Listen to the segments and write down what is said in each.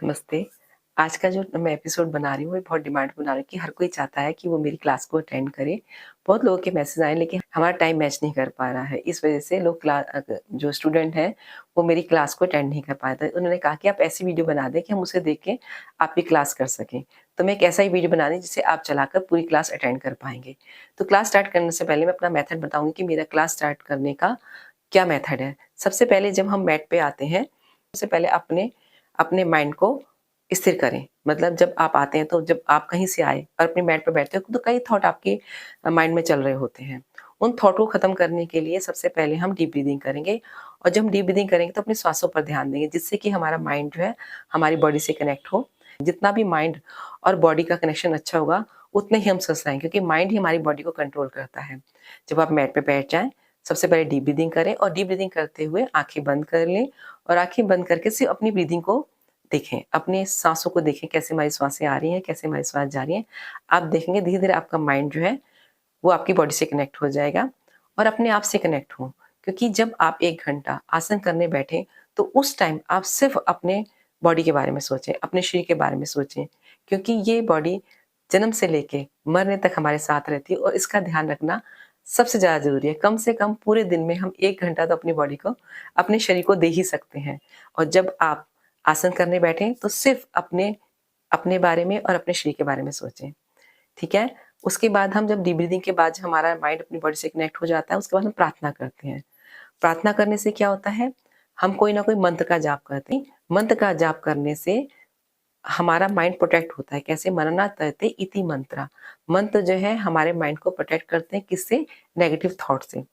नमस्ते। आज का जो मैं एपिसोड बना रही हूँ, वो बहुत डिमांड बना रही हूँ कि हर कोई चाहता है कि वो मेरी क्लास को अटेंड करे। बहुत लोगों के मैसेज आए लेकिन हमारा टाइम मैच नहीं कर पा रहा है। इस वज़ह से लोग जो स्टूडेंट हैं, वो मेरी क्लास को अटेंड नहीं कर पाए। तो उन्होंने कहा कि आप ऐसी वीडियो बना दें कि हम उसे देख के आपकी क्लास कर सकें। तो मैं एक ऐसा ही वीडियो बना दी जिसे आप चलाकर पूरी क्लास अटेंड कर पाएँगे। तो क्लास स्टार्ट करने से पहले मैं अपना मेथड बताऊँगी कि मेरा क्लास स्टार्ट करने का क्या मेथड है। सबसे पहले जब हम मैट पे आते हैं, सबसे पहले अपने अपने माइंड को स्थिर करें। मतलब जब आप आते हैं तो जब आप कहीं से आए और अपने मैट पे बैठते हो तो कई थॉट आपके माइंड में चल रहे होते हैं। उन थॉट को ख़त्म करने के लिए सबसे पहले हम डीप ब्रीथिंग करेंगे और जब हम डीप ब्रीथिंग करेंगे तो अपनी श्वासों पर ध्यान देंगे जिससे कि हमारा माइंड जो है हमारी बॉडी से कनेक्ट हो। जितना भी माइंड और बॉडी का कनेक्शन अच्छा होगा, उतने ही हम स्वस्थ रहेंगे क्योंकि माइंड ही हमारी बॉडी को कंट्रोल करता है। जब आप मैट पे बैठ जाएँ, सबसे पहले डीप ब्रीथिंग करें और डीप ब्रीथिंग करते हुए आँखें बंद कर लें और आँखें बंद करके सिर्फ़ अपनी ब्रीथिंग को देखें, अपनी साँसों को देखें कैसे हमारी श्वासें आ रही हैं, कैसे हमारी श्वास जा रही हैं। आप देखेंगे धीरे-धीरे आपका माइंड जो है, वो आपकी बॉडी से कनेक्ट हो जाएगा और अपने आप से कनेक्ट हो। क्योंकि जब आप 1 घंटा आसन करने बैठें, तो उस टाइम आप सिर्फ़ अपने बॉडी के बारे में सोचें, अपने शरीर के बारे में सोचें। क्योंकि ये बॉडी जन्म से लेके मरने तक हमारे साथ रहती है और इसका ध्यान रखना सबसे ज़्यादा ज़रूरी है। कम से कम पूरे दिन में हम 1 घंटा तो अपनी बॉडी को, अपने शरीर को दे ही सकते हैं। और जब आप आसन करने बैठें तो सिर्फ़ अपने अपने बारे में और अपने शरीर के बारे में सोचें, ठीक है? उसके बाद हम जब डीप ब्रीथिंग के बाद जब हमारा माइंड अपनी बॉडी से कनेक्ट हो जाता है, उसके बाद हम प्रार्थना करते हैं। प्रार्थना करने से क्या होता है, हम कोई ना कोई मंत्र का जाप करते हैं। मंत्र का जाप करने से हमारा माइंड प्रोटेक्ट होता है। कैसे? मनना तते इति मंत्रा। मंत्र जो है हमारे माइंड को प्रोटेक्ट करते हैं, किससे? नेगेटिव थॉट से।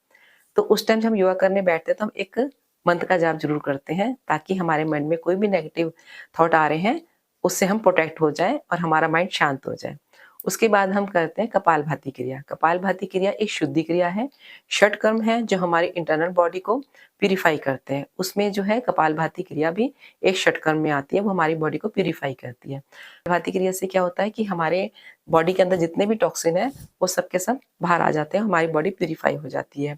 तो उस टाइम जब हम योगा करने बैठते हैं तो हम एक मंत्र का जाप ज़रूर करते हैं ताकि हमारे माइंड में कोई भी नेगेटिव थॉट आ रहे हैं, उससे हम प्रोटेक्ट हो जाएँ और हमारा माइंड शांत हो जाए। उसके बाद हम करते हैं कपालभाति क्रिया। कपालभाति क्रिया एक शुद्धि क्रिया है, षटकर्म है जो हमारी इंटरनल बॉडी को प्यूरिफाई करते हैं। उसमें जो है कपालभाति क्रिया भी एक षटकर्म में आती है, वो हमारी बॉडी को प्यूरिफाई करती है। कपालभाति क्रिया से क्या होता है कि हमारे बॉडी के अंदर जितने भी टॉक्सिन हैं, वो सब के सब बाहर आ जाते हैं, हमारी बॉडी प्यूरिफाई हो जाती है।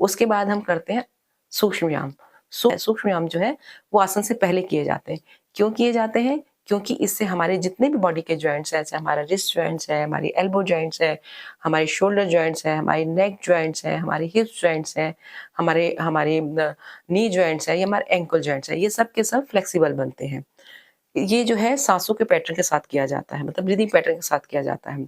उसके बाद हम करते हैं सूक्ष्म व्यायाम। सूक्ष्म व्यायाम जो है वो आसन से पहले किए जाते हैं। क्यों किए जाते हैं? क्योंकि इससे हमारे जितने भी बॉडी के जॉइंट्स हैं, जैसे हमारा रिस्ट जॉइंट्स है, हमारी एल्बो जॉइंट्स है, हमारे शोल्डर जॉइंट्स हैं, हमारे नेक जॉइंट्स हैं, हमारे हिप्स जॉइंट्स हैं, हमारे हमारे नी जॉइंट्स हैं, ये हमारे एंकल जॉइंट्स हैं, ये सब के सब फ्लेक्सिबल बनते हैं। ये जो है साँसों के पैटर्न के साथ किया जाता है, मतलब ब्रीथिंग पैटर्न के साथ किया जाता है।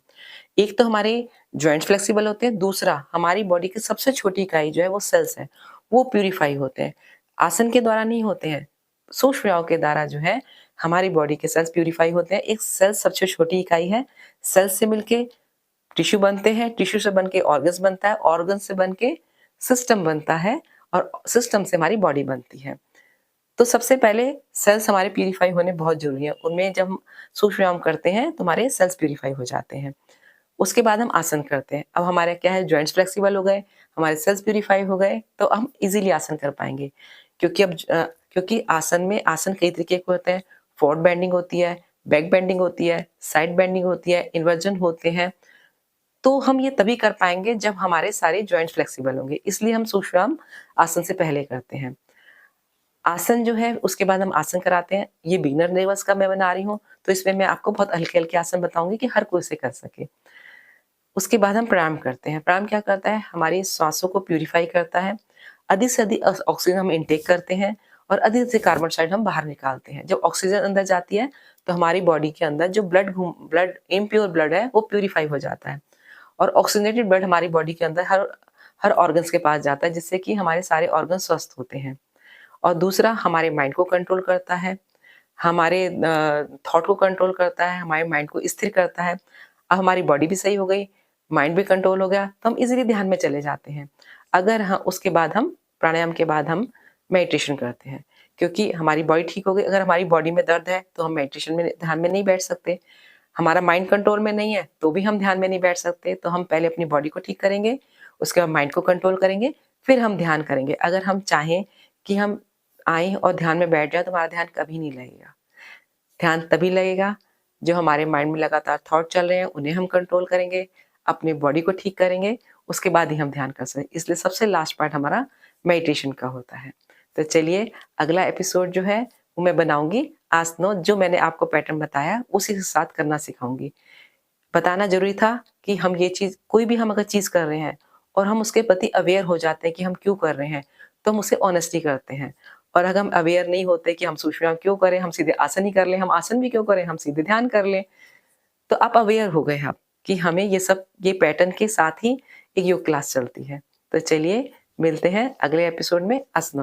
एक तो हमारे जॉइंट्स फ्लेक्सिबल होते हैं, दूसरा हमारी बॉडी की सबसे छोटी इकाई जो है वो सेल्स है, वो प्यूरिफाई होते हैं। आसन के द्वारा नहीं होते हैं, सूक्ष्म व्यायाम के द्वारा जो है हमारी बॉडी के सेल्स प्यूरिफाई होते हैं। एक सेल सबसे छोटी इकाई है, सेल्स से मिलके टिश्यू बनते हैं, टिश्यू से बन के ऑर्गन्स बनता है, ऑर्गन से बन के सिस्टम बनता है और सिस्टम से हमारी बॉडी बनती है। तो सबसे पहले सेल्स हमारे प्यूरिफाई होने बहुत ज़रूरी है। उनमें जब हम सूक्ष्म व्यायाम करते हैं तो हमारे सेल्स प्यूरिफाई हो जाते हैं। उसके बाद हम आसन करते हैं। अब हमारे क्या है, जॉइंट्स फ्लेक्सिबल हो गए, हमारे सेल्स प्यूरिफाई हो गए, तो हम इज़िली आसन कर पाएँगे। क्योंकि क्योंकि आसन कई तरीके के होते हैं, फॉरवर्ड बेंडिंग होती है, बैक बेंडिंग होती है, साइड बेंडिंग होती है, इन्वर्जन होते हैं। तो हम ये तभी कर पाएँगे जब हमारे सारे जॉइंट्स फ्लेक्सिबल होंगे। इसलिए हम सूक्ष्म व्यायाम आसन से पहले करते हैं। आसन जो है उसके बाद हम आसन कराते हैं। ये बिगिनर लेवल्स का मैं बना रही हूँ, तो इसमें मैं आपको बहुत हल्के-हल्के आसन बताऊँगी कि हर कोई इसे कर सके। उसके बाद हम प्राणायाम करते हैं। प्राणायाम क्या करता है? हमारी श्वासों को प्यूरिफाई करता है। अधिक से अधिक ऑक्सीजन हम इनटेक करते हैं और अधिक से कार्बन डाइऑक्साइड हम बाहर निकालते हैं। जब ऑक्सीजन अंदर जाती है, तो हमारी बॉडी के अंदर जो ब्लड इम्प्योर ब्लड है, वो प्यूरिफाई हो जाता है और ऑक्सीजनेटेड ब्लड हमारी बॉडी के अंदर हर हर ऑर्गन्स के पास जाता है, जिससे कि हमारे सारे ऑर्गन स्वस्थ होते हैं। और दूसरा हमारे माइंड को कंट्रोल करता है, हमारे थॉट को कंट्रोल करता है, हमारे माइंड को स्थिर करता है। अब हमारी बॉडी भी सही हो गई, माइंड भी कंट्रोल हो गया, तो हम इज़िली ध्यान में चले जाते हैं। अगर हाँ, उसके बाद हम प्राणायाम के बाद हम मेडिटेशन करते हैं, क्योंकि हमारी बॉडी ठीक हो गई। अगर हमारी बॉडी में दर्द है, तो हम मेडिटेशन में ध्यान में नहीं बैठ सकते। हमारा माइंड कंट्रोल में नहीं है, तो भी हम ध्यान में नहीं बैठ सकते। तो हम पहले अपनी बॉडी को ठीक करेंगे, उसके बाद माइंड को कंट्रोल करेंगे, फिर हम ध्यान करेंगे। अगर हम चाहें कि हम आएँ और ध्यान में बैठ जाएँ, तो हमारा ध्यान कभी नहीं लगेगा। ध्यान तभी लगेगा, जो हमारे माइंड में लगातार थॉट चल रहे हैं, उन्हें हम कंट्रोल करेंगे, अपनी बॉडी को ठीक करेंगे, उसके बाद ही हम ध्यान कर सकते। इसलिए सबसे लास्ट पार्ट हमारा मेडिटेशन का होता है। तो चलिए, अगला एपिसोड जो है, वो मैं बनाऊँगी आसनो जो मैंने आपको पैटर्न बताया उसी के साथ करना सिखाऊँगी। बताना ज़रूरी था कि हम ये चीज़ कोई भी हम अगर चीज़ कर रहे हैं और हम उसके प्रति अवेयर हो जाते हैं कि हम क्यों कर रहे हैं, तो हम उसे ऑनेस्टली करते हैं। और अगर हम अवेयर नहीं होते कि हम सूक्ष्म व्यायाम क्यों करें, हम सीधे आसन ही कर लें, हम आसन भी क्यों करें, हम सीधे ध्यान कर लें। तो आप अवेयर हो गए आप कि हमें ये पैटर्न के साथ ही एक योग क्लास चलती है। तो चलिए मिलते हैं अगले एपिसोड में आसनों